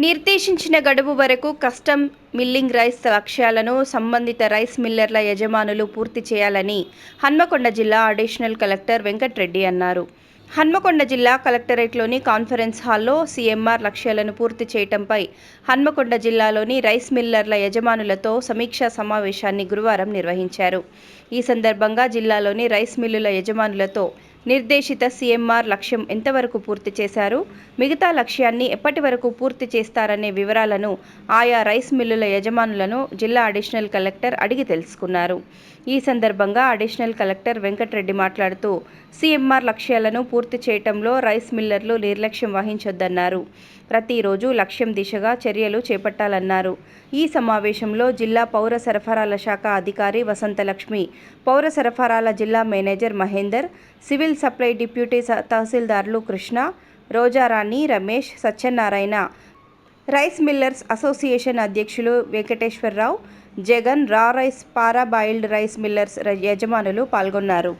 నిర్దేశించిన గడువు వరకు కస్టమ్ మిల్లింగ్ రైస్ లక్ష్యాలను సంబంధిత రైస్ మిల్లర్ల యజమానులు పూర్తి చేయాలని హన్మకొండ జిల్లా అడిషనల్ కలెక్టర్ వెంకట్రెడ్డి అన్నారు. హన్మకొండ జిల్లా కలెక్టరేట్లోని కాన్ఫరెన్స్ హాల్లో సీఎంఆర్ లక్ష్యాలను పూర్తి చేయడంపై హన్మకొండ జిల్లాలోని రైస్ మిల్లర్ల యజమానులతో సమీక్షా సమావేశాన్ని గురువారం నిర్వహించారు. ఈ సందర్భంగా జిల్లాలోని రైస్ మిల్లుల యజమానులతో నిర్దేశిత సీఎంఆర్ లక్ష్యం ఎంతవరకు పూర్తి చేశారు, మిగతా లక్ష్యాన్ని ఎప్పటి వరకు పూర్తి చేస్తారనే వివరాలను ఆయా రైస్ మిల్లుల యజమానులను జిల్లా అడిషనల్ కలెక్టర్ అడిగి తెలుసుకున్నారు. ఈ సందర్భంగా అడిషనల్ కలెక్టర్ వెంకట్రెడ్డి మాట్లాడుతూ సీఎంఆర్ లక్ష్యాలను పూర్తి చేయటంలో రైస్ మిల్లర్లు నిర్లక్ష్యం వహించొద్దన్నారు. ప్రతిరోజు లక్ష్యం దిశగా చర్యలు చేపట్టాలన్నారు. ఈ సమావేశంలో జిల్లా పౌర సరఫరాల శాఖ అధికారి వసంతలక్ష్మి, పౌర సరఫరాల జిల్లా manager Mahender, civil supply deputy తహసీల్దార్లు Krishna, Rojarani, Ramesh, Satyanarayana, rice millers association అధ్యక్షులు Venkateswararao, Jagan, raw rice, para boiled rice millers యజమానులు పాల్గొన్నారు.